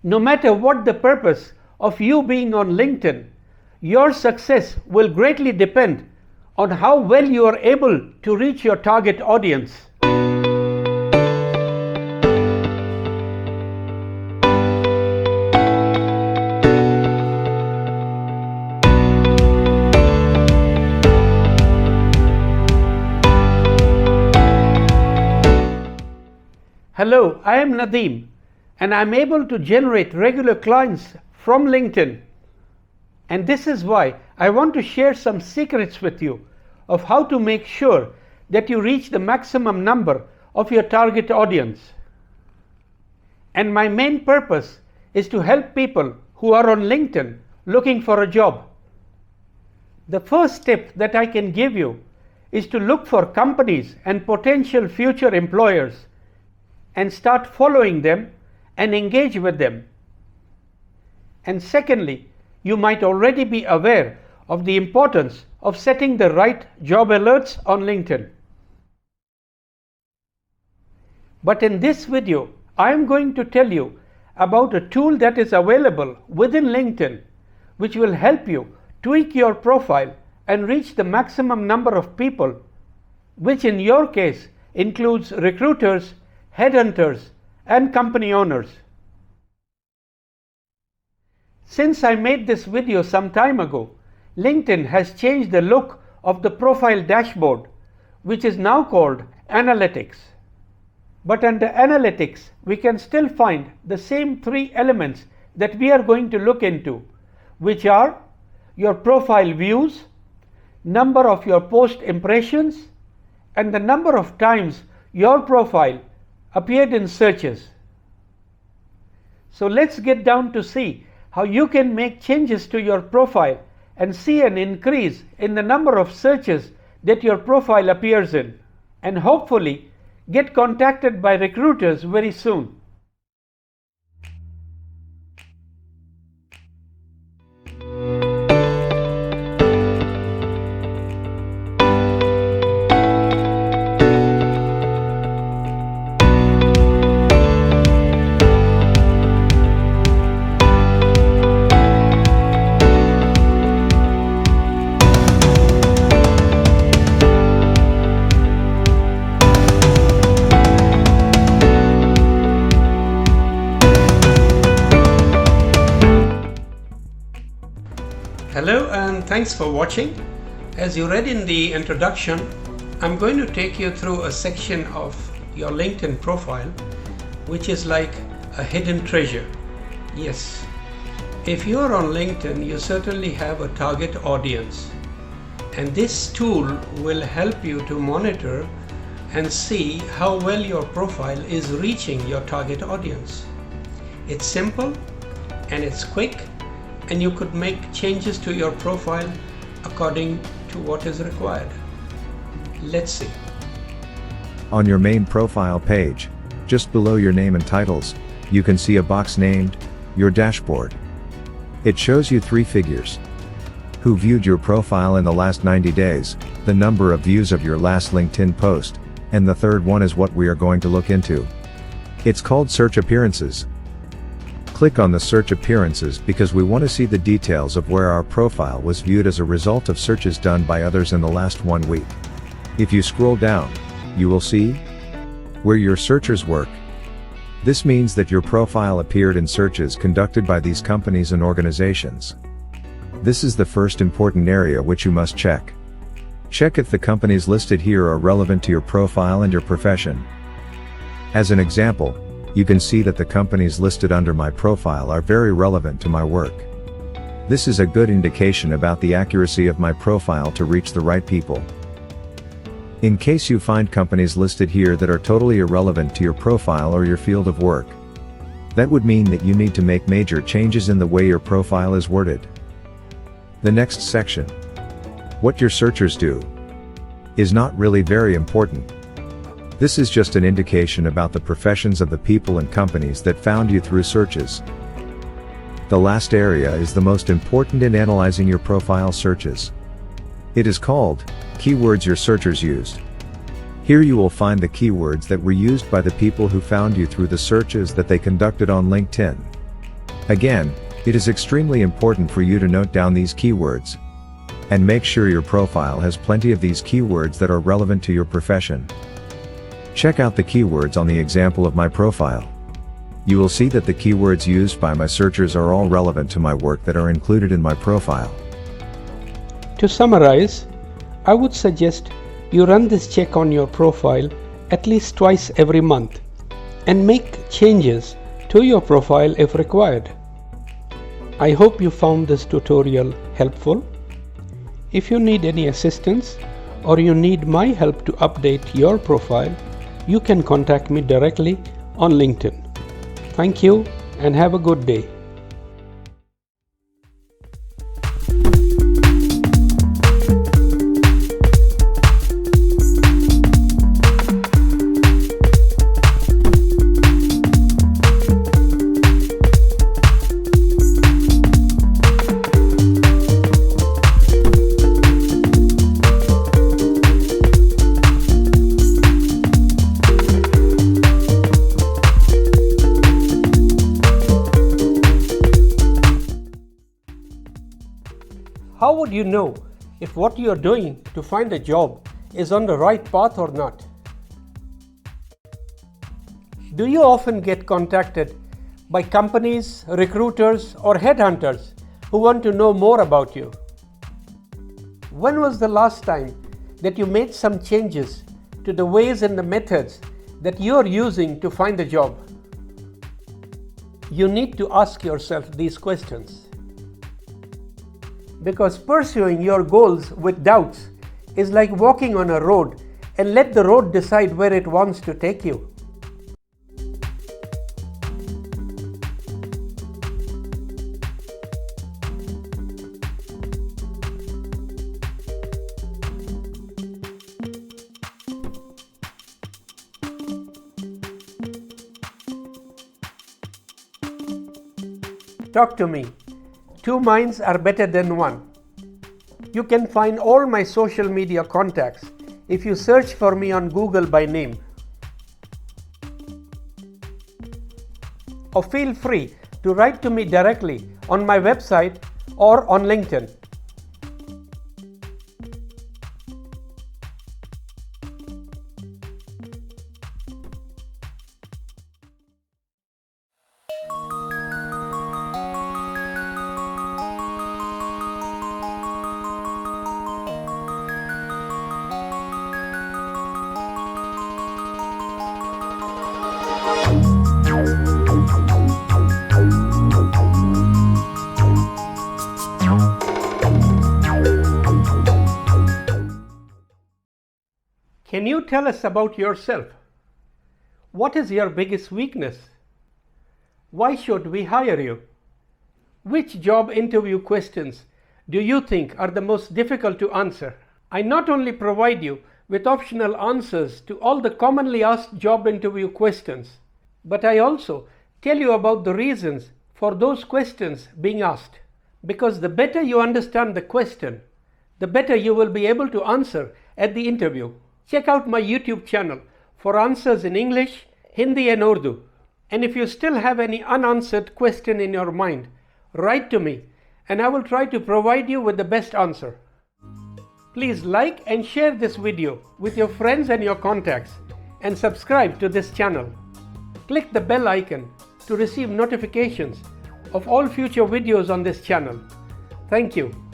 No matter what the purpose of you being on LinkedIn, your success will greatly depend on how well you are able to reach your target audience. Hello, I am Nadeem, and I'm able to generate regular clients from LinkedIn. And this is why I want to share some secrets with you of how to make sure that you reach the maximum number of your target audience. And my main purpose is to help people who are on LinkedIn looking for a job. The first tip that I can give you is to look for companies and potential future employers and start following them and engage with them. And secondly, you might already be aware of the importance of setting the right job alerts on LinkedIn. But in this video, I am going to tell you about a tool that is available within LinkedIn, which will help you tweak your profile and reach the maximum number of people, which in your case includes recruiters, headhunters, and company owners. Since I made this video some time ago, LinkedIn has changed the look of the profile dashboard, which is now called Analytics. But under Analytics, we can still find the same three elements that we are going to look into, which are your profile views, number of your post impressions, and the number of times your profile appeared in searches. So let's get down to see how you can make changes to your profile and see an increase in the number of searches that your profile appears in, and hopefully get contacted by recruiters very soon. Hello and thanks for watching. As you read in the introduction, I'm going to take you through a section of your LinkedIn profile which is like a hidden treasure. Yes, if you are on LinkedIn, you certainly have a target audience, and this tool will help you to monitor and see how well your profile is reaching your target audience. It's simple and it's quick, and you could make changes to your profile according to what is required. Let's see. On your main profile page, just below your name and titles, you can see a box named Your Dashboard. It shows you three figures: who viewed your profile in the last 90 days, the number of views of your last LinkedIn post, and the third one is what we are going to look into. It's called Search Appearances. Click on the Search Appearances because we want to see the details of where our profile was viewed as a result of searches done by others in the last 1 week. If you scroll down, you will see where your searchers work. This means that your profile appeared in searches conducted by these companies and organizations. This is the first important area which you must check. Check if the companies listed here are relevant to your profile and your profession. As an example, you can see that the companies listed under my profile are very relevant to my work. This is a good indication about the accuracy of my profile to reach the right people. In case you find companies listed here that are totally irrelevant to your profile or your field of work, that would mean that you need to make major changes in the way your profile is worded. The next section, what your searchers do, is not really very important. This is just an indication about the professions of the people and companies that found you through searches. The last area is the most important in analyzing your profile searches. It is called keywords your searchers used. Here you will find the keywords that were used by the people who found you through the searches that they conducted on LinkedIn. Again, it is extremely important for you to note down these keywords. And make sure your profile has plenty of these keywords that are relevant to your profession. Check out the keywords on the example of my profile. You will see that the keywords used by my searchers are all relevant to my work that are included in my profile. To summarize, I would suggest you run this check on your profile at least twice every month and make changes to your profile if required. I hope you found this tutorial helpful. If you need any assistance or you need my help to update your profile, you can contact me directly on LinkedIn. Thank you and have a good day. How would you know if what you are doing to find a job is on the right path or not? Do you often get contacted by companies, recruiters, or headhunters who want to know more about you? When was the last time that you made some changes to the ways and the methods that you are using to find a job? You need to ask yourself these questions. Because pursuing your goals with doubts is like walking on a road and let the road decide where it wants to take you. Talk to me. Two minds are better than one. You can find all my social media contacts if you search for me on Google by name. Or feel free to write to me directly on my website or on LinkedIn. Can you tell us about yourself? What is your biggest weakness? Why should we hire you? Which job interview questions do you think are the most difficult to answer? I not only provide you with optional answers to all the commonly asked job interview questions, but I also tell you about the reasons for those questions being asked. Because the better you understand the question, the better you will be able to answer at the interview. Check out my YouTube channel for answers in English, Hindi and Urdu. And if you still have any unanswered question in your mind, write to me and I will try to provide you with the best answer. Please like and share this video with your friends and your contacts and subscribe to this channel. Click the bell icon to receive notifications of all future videos on this channel. Thank you.